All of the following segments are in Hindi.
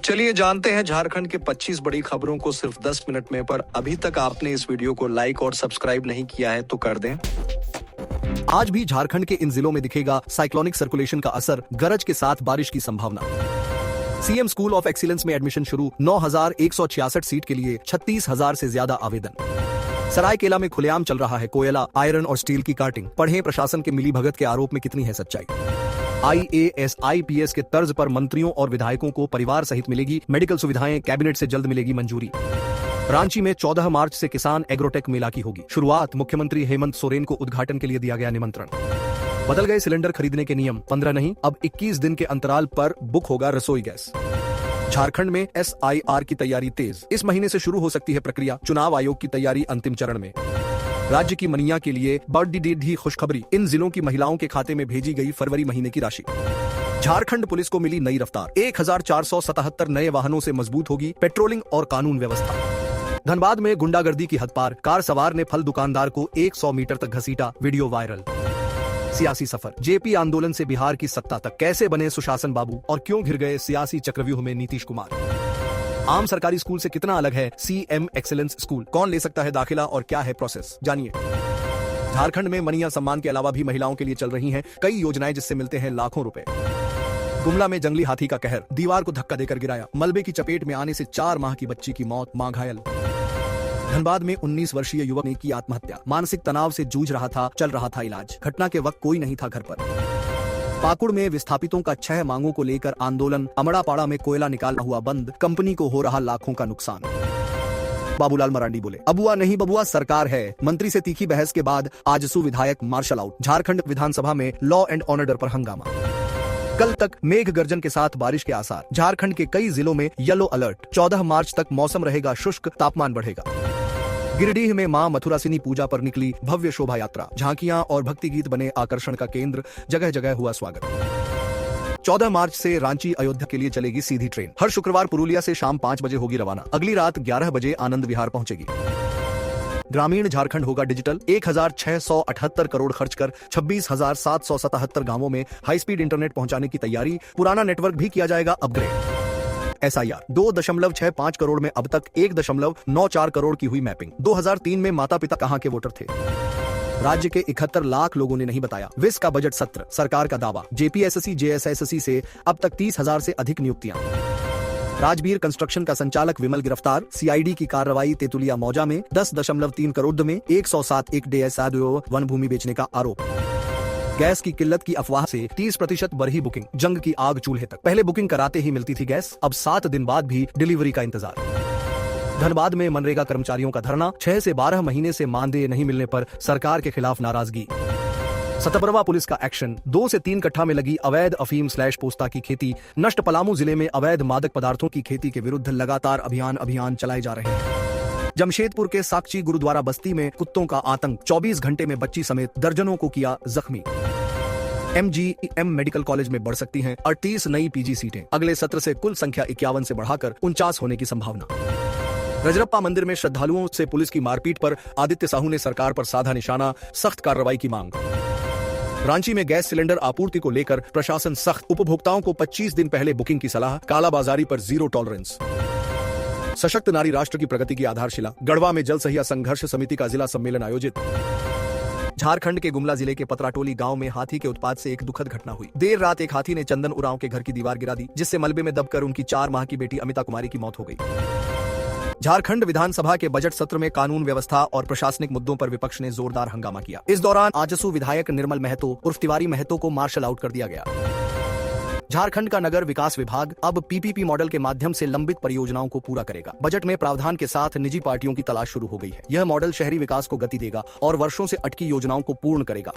चलिए जानते हैं झारखंड के 25 बड़ी खबरों को सिर्फ 10 मिनट में। पर अभी तक आपने इस वीडियो को लाइक और सब्सक्राइब नहीं किया है तो कर दें। आज भी झारखंड के इन जिलों में दिखेगा साइक्लोनिक सर्कुलेशन का असर, गरज के साथ बारिश की संभावना। सीएम स्कूल ऑफ एक्सीलेंस में एडमिशन शुरू, 9,166 सीट के लिए 36,000 से ज्यादा आवेदन। सरायकेला में खुलेआम चल रहा है कोयला, आयरन और स्टील की काटिंग। पढ़ें प्रशासन के मिलीभगत के आरोप में कितनी है सच्चाई। आईएएस आईपीएस के तर्ज पर मंत्रियों और विधायकों को परिवार सहित मिलेगी मेडिकल सुविधाएं, कैबिनेट से जल्द मिलेगी मंजूरी। रांची में 14 मार्च से किसान एग्रोटेक मेला की होगी शुरुआत, मुख्यमंत्री हेमंत सोरेन को उद्घाटन के लिए दिया गया निमंत्रण। बदल गए सिलेंडर खरीदने के नियम, 15 नहीं अब 21 दिन के अंतराल पर बुक होगा रसोई गैस। झारखंड में एसआईआर की तैयारी तेज, इस महीने से शुरू हो सकती है प्रक्रिया। चुनाव आयोग की तैयारी अंतिम चरण में। राज्य की मनिया के लिए बड़ी खुशखबरी, इन जिलों की महिलाओं के खाते में भेजी गई फरवरी महीने की राशि। झारखंड पुलिस को मिली नई रफ्तार, 1477 नए वाहनों से मजबूत होगी पेट्रोलिंग और कानून व्यवस्था। धनबाद में गुंडागर्दी की हद पार, कार सवार ने फल दुकानदार को 100 मीटर तक घसीटा, वीडियो वायरल। सियासी सफर, जेपी आंदोलन से बिहार की सत्ता तक, कैसे बने सुशासन बाबू और क्यों घिर गए सियासी चक्रव्यूह में नीतीश कुमार। आम सरकारी स्कूल से कितना अलग है सीएम एक्सीलेंस स्कूल, कौन ले सकता है दाखिला और क्या है प्रोसेस, जानिए। झारखंड में मनिया सम्मान के अलावा भी महिलाओं के लिए चल रही हैं कई योजनाएं जिससे मिलते हैं लाखों रुपए। गुमला में जंगली हाथी का कहर, दीवार को धक्का देकर गिराया, मलबे की चपेट में आने से 4 माह की बच्ची की मौत, मां घायल। धनबाद में 19 वर्षीय युवक ने की आत्महत्या, मानसिक तनाव से जूझ रहा था, चल रहा था इलाज। घटना के वक्त कोई नहीं था घर पर। पाकुड़ में विस्थापितों का 6 मांगों को लेकर आंदोलन, अमड़ापाड़ा में कोयला निकालना हुआ बंद, कंपनी को हो रहा लाखों का नुकसान। बाबूलाल मरांडी बोले, अबुआ नहीं बबुआ सरकार है। मंत्री से तीखी बहस के बाद आजसू विधायक मार्शल आउट। झारखंड विधानसभा में लॉ एंड ऑर्डर पर हंगामा। कल तक मेघ गर्जन के साथ बारिश के आसार, झारखंड के कई जिलों में येलो अलर्ट। 14 मार्च तक मौसम रहेगा शुष्क, तापमान बढ़ेगा। गिरिडीह में मां मथुरासिनी पूजा पर निकली भव्य शोभा यात्रा, झांकियां और भक्ति गीत बने आकर्षण का केंद्र, जगह जगह हुआ स्वागत। 14 मार्च से रांची अयोध्या के लिए चलेगी सीधी ट्रेन। हर शुक्रवार पुरुलिया से शाम 5 बजे होगी रवाना, अगली रात 11 बजे आनंद विहार पहुंचेगी। ग्रामीण झारखंड होगा डिजिटल, 1,678 करोड़ खर्च कर 26,777 गांवों में हाई स्पीड इंटरनेट पहुंचाने की तैयारी। पुराना नेटवर्क भी किया जाएगा अपग्रेड। एसआईआर, 2.65 करोड़ में अब तक 1.94 करोड़ की हुई मैपिंग। 2003 में माता पिता कहां के वोटर थे। राज्य के 71 लाख लोगों ने नहीं बताया विस का बजट सत्र, सरकार का दावा। जेपीएसएससी जेएसएससी से अब तक 30,000 से अधिक नियुक्तियां। राजबीर कंस्ट्रक्शन का संचालक विमल गिरफ्तार, सीआईडी की कार्रवाई तेतुलिया मौजा में। 10.3 करोड़ में 107 एकड़ वन भूमि बेचने का आरोप। गैस की किल्लत की अफवाह से 30% बढ़ी बुकिंग, जंग की आग चूल्हे तक। पहले बुकिंग कराते ही मिलती थी गैस, अब 7 दिन बाद भी डिलीवरी का इंतजार। धनबाद में मनरेगा कर्मचारियों का धरना, 6 से 12 महीने से मानदेय नहीं मिलने पर सरकार के खिलाफ नाराजगी। सतबरवा पुलिस का एक्शन, 2 से 3 कट्ठा में लगी अवैध अफीम / पोस्ता की खेती। नष्ट पलामू जिले में अवैध मादक पदार्थों की खेती के विरुद्ध लगातार अभियान चलाए जा रहे हैं। जमशेदपुर के साकची गुरुद्वारा बस्ती में कुत्तों का आतंक, 24 घंटे में बच्ची समेत दर्जनों को किया जख्मी। एमजीएम मेडिकल कॉलेज में बढ़ सकती हैं 38 नई पीजी सीटें, अगले सत्र से कुल संख्या 51 से बढ़ाकर 49 होने की संभावना। रजरप्पा मंदिर में श्रद्धालुओं से पुलिस की मारपीट पर आदित्य साहू ने सरकार पर साधा निशाना, सख्त कार्रवाई की मांग। रांची में गैस सिलेंडर आपूर्ति को लेकर प्रशासन सख्त, उपभोक्ताओं को 25 दिन पहले बुकिंग की सलाह, कालाबाजारी पर जीरो टॉलरेंस। सशक्त नारी राष्ट्र की प्रगति की आधारशिला, गढ़वा में जल सहिया संघर्ष समिति का जिला सम्मेलन आयोजित। झारखंड के गुमला जिले के पतराटोली गांव में हाथी के उत्पात से एक दुखद घटना हुई। देर रात एक हाथी ने चंदन उरांव के घर की दीवार गिरा दी, जिससे मलबे में दबकर उनकी 4 माह की बेटी अमिता कुमारी की मौत हो गई। झारखंड विधानसभा के बजट सत्र में कानून व्यवस्था और प्रशासनिक मुद्दों पर विपक्ष ने जोरदार हंगामा किया। इस दौरान आजसू विधायक निर्मल महतो उर्फ तिवारी महतो को मार्शल आउट कर दिया गया। झारखंड का नगर विकास विभाग अब पीपीपी मॉडल के माध्यम से लंबित परियोजनाओं को पूरा करेगा। बजट में प्रावधान के साथ निजी पार्टियों की तलाश शुरू हो गई है। यह मॉडल शहरी विकास को गति देगा और वर्षों से अटकी योजनाओं को पूर्ण करेगा।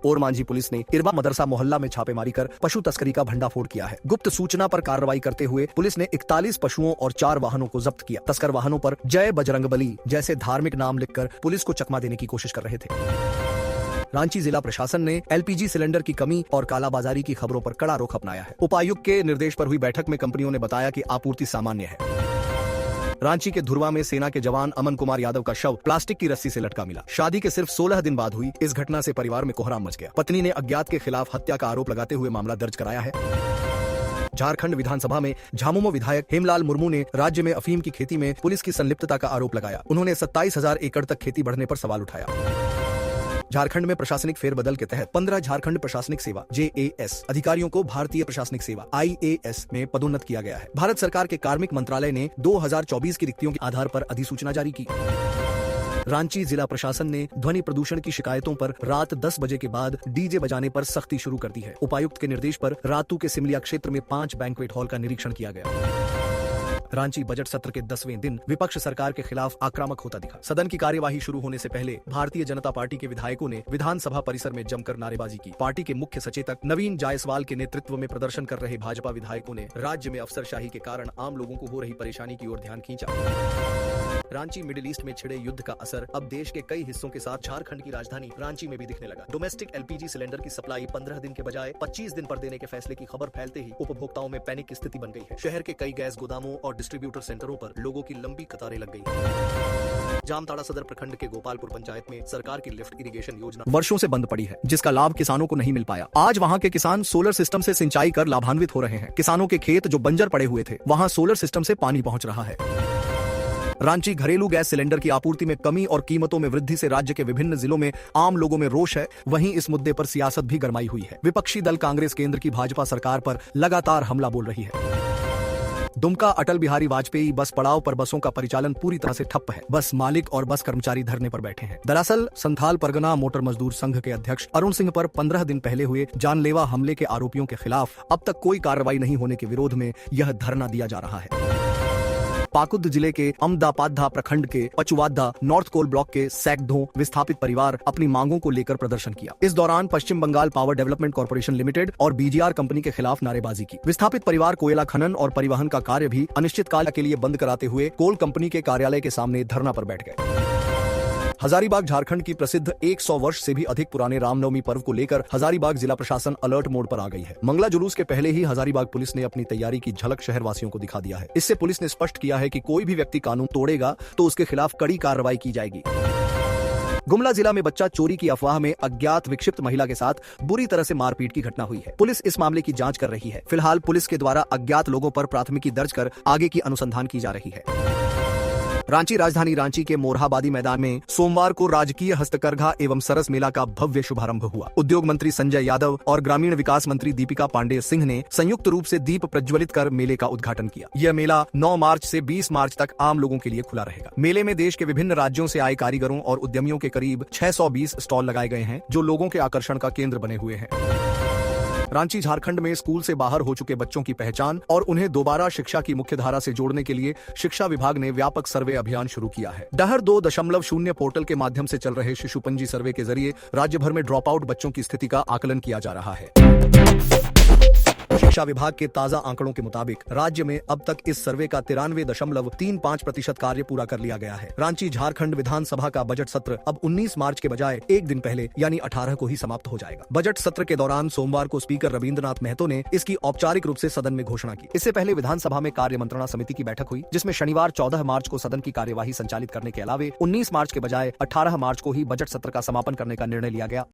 ओरमांझी पुलिस ने इरबा मदरसा मोहल्ला में छापेमारी कर पशु तस्करी का भंडाफोड़ किया है। गुप्त सूचना पर कार्रवाई करते हुए पुलिस ने 41 पशुओं और 4 वाहनों को जब्त किया। तस्कर वाहनों पर जय बजरंगबली जैसे धार्मिक नाम लिखकर पुलिस को चकमा देने की कोशिश कर रहे थे। रांची जिला प्रशासन ने एलपीजी सिलेंडर की कमी और कालाबाजारी की खबरों पर कड़ा रुख अपनाया है। उपायुक्त के निर्देश पर हुई बैठक में कंपनियों ने बताया कि आपूर्ति सामान्य है। रांची के धुरवा में सेना के जवान अमन कुमार यादव का शव प्लास्टिक की रस्सी से लटका मिला। शादी के सिर्फ 16 दिन बाद हुई इस घटना से परिवार में कोहराम मच गया। पत्नी ने अज्ञात के खिलाफ हत्या का आरोप लगाते हुए मामला दर्ज कराया है। झारखंड विधानसभा में झामुमो विधायक हेमलाल मुर्मू ने राज्य में अफीम की खेती में पुलिस की संलिप्तता का आरोप लगाया। उन्होंने 27,000 एकड़ तक खेती बढ़ने पर सवाल उठाया। झारखंड में प्रशासनिक फेरबदल के तहत 15 झारखंड प्रशासनिक सेवा JAS अधिकारियों को भारतीय प्रशासनिक सेवा IAS में पदोन्नत किया गया है। भारत सरकार के कार्मिक मंत्रालय ने 2024 की रिक्तियों के आधार पर अधिसूचना जारी की। रांची जिला प्रशासन ने ध्वनि प्रदूषण की शिकायतों पर रात 10 बजे के बाद डीजे बजाने पर सख्ती शुरू कर दी है। उपायुक्त के निर्देश पर रातू के सिमलिया क्षेत्र में 5 बैंक्वेट हॉल का निरीक्षण किया गया। रांची बजट सत्र के 10वें दिन विपक्ष सरकार के खिलाफ आक्रामक होता दिखा। सदन की कार्यवाही शुरू होने से पहले भारतीय जनता पार्टी के विधायकों ने विधानसभा परिसर में जमकर नारेबाजी की। पार्टी के मुख्य सचेतक नवीन जायसवाल के नेतृत्व में प्रदर्शन कर रहे भाजपा विधायकों ने राज्य में अफसरशाही के कारण आम लोगों को हो रही परेशानी की ओर ध्यान खींचा। रांची मिडिल ईस्ट में छिड़े युद्ध का असर अब देश के कई हिस्सों के साथ झारखंड की राजधानी रांची में भी दिखने लगा। डोमेस्टिक LPG सिलेंडर की सप्लाई 15 दिन के बजाय 25 दिन पर देने के फैसले की खबर फैलते ही उपभोक्ताओं में पैनिक की स्थिति बन गई है। शहर के कई गैस गोदामों और डिस्ट्रीब्यूटर सेंटरों पर लोगों की लंबी कतारें लग गई। जामताड़ा सदर प्रखंड के गोपालपुर पंचायत में सरकार की लिफ्ट इरिगेशन योजना वर्षों से बंद पड़ी है, जिसका लाभ किसानों को नहीं मिल पाया। आज वहां के किसान सोलर सिस्टम से सिंचाई कर लाभान्वित हो रहे हैं। किसानों के खेत जो बंजर पड़े हुए थे, वहां सोलर सिस्टम से पानी पहुंच रहा है। रांची घरेलू गैस सिलेंडर की आपूर्ति में कमी और कीमतों में वृद्धि से राज्य के विभिन्न जिलों में आम लोगों में रोष है। वहीं इस मुद्दे पर सियासत भी गरमाई हुई है। विपक्षी दल कांग्रेस केंद्र की भाजपा सरकार पर लगातार हमला बोल रही है। दुमका अटल बिहारी वाजपेयी बस पड़ाव पर बसों का परिचालन पूरी तरह से ठप्प है। बस मालिक और बस कर्मचारी धरने पर बैठे हैं। दरअसल संथाल परगना मोटर मजदूर संघ के अध्यक्ष अरुण सिंह पर 15 दिन पहले हुए जानलेवा हमले के आरोपियों के खिलाफ अब तक कोई कार्रवाई नहीं होने के विरोध में यह धरना दिया जा रहा है। पाकुड़ जिले के अमदापादा प्रखंड के पचुवादा नॉर्थ कोल ब्लॉक के सैकड़ों विस्थापित परिवार अपनी मांगों को लेकर प्रदर्शन किया। इस दौरान Paschim Bengal power development corporation limited और BGR कंपनी के खिलाफ नारेबाजी की। विस्थापित परिवार कोयला खनन और परिवहन का कार्य भी अनिश्चितकाल के लिए बंद कराते हुए कोल कंपनी के कार्यालय के सामने धरना पर बैठ गए। हजारीबाग झारखंड की प्रसिद्ध 100 वर्ष से भी अधिक पुराने रामनवमी पर्व को लेकर हजारीबाग जिला प्रशासन अलर्ट मोड पर आ गई है। मंगला जुलूस के पहले ही हजारीबाग पुलिस ने अपनी तैयारी की झलक शहरवासियों को दिखा दिया है। इससे पुलिस ने स्पष्ट किया है कि कोई भी व्यक्ति कानून तोड़ेगा तो उसके खिलाफ कड़ी कार्रवाई की जाएगी। गुमला जिला में बच्चा चोरी की अफवाह में अज्ञात विक्षिप्त महिला के साथ बुरी तरह से मारपीट की घटना हुई है। पुलिस इस मामले की जांच कर रही है। फिलहाल पुलिस के द्वारा अज्ञात लोगों पर प्राथमिकी दर्ज कर आगे की अनुसंधान की जा रही है। रांची राजधानी रांची के मोरहाबादी मैदान में सोमवार को राजकीय हस्तकरघा एवं सरस मेला का भव्य शुभारंभ हुआ। उद्योग मंत्री संजय यादव और ग्रामीण विकास मंत्री दीपिका पांडेय सिंह ने संयुक्त रूप से दीप प्रज्वलित कर मेले का उद्घाटन किया। यह मेला 9 मार्च से 20 मार्च तक आम लोगों के लिए खुला रहेगा। मेले में देश के विभिन्न राज्यों से आए कारीगरों और उद्यमियों के करीब 620 स्टॉल लगाए गए हैं, जो लोगों के आकर्षण का केंद्र बने हुए हैं। रांची झारखंड में स्कूल से बाहर हो चुके बच्चों की पहचान और उन्हें दोबारा शिक्षा की मुख्य धारा से जोड़ने के लिए शिक्षा विभाग ने व्यापक सर्वे अभियान शुरू किया है। डहर 2.0 पोर्टल के माध्यम से चल रहे शिशु पंजी सर्वे के जरिए राज्य भर में ड्रॉप आउट बच्चों की स्थिति का आकलन किया जा रहा है। शिक्षा विभाग के ताजा आंकड़ों के मुताबिक राज्य में अब तक इस सर्वे का 93.35% कार्य पूरा कर लिया गया है। रांची झारखंड विधानसभा का बजट सत्र अब 19 मार्च के बजाय एक दिन पहले यानी 18 को ही समाप्त हो जाएगा। बजट सत्र के दौरान सोमवार को स्पीकर रविंद्रनाथ महतो ने इसकी औपचारिक रूप से सदन में घोषणा की। इससे पहले विधानसभा में कार्य मंत्रणा समिति की बैठक हुई, जिसमें शनिवार 14 मार्च को सदन की कार्यवाही संचालित करने के अलावे 19 मार्च के बजाय 18 मार्च को ही बजट सत्र का समापन करने का निर्णय लिया गया।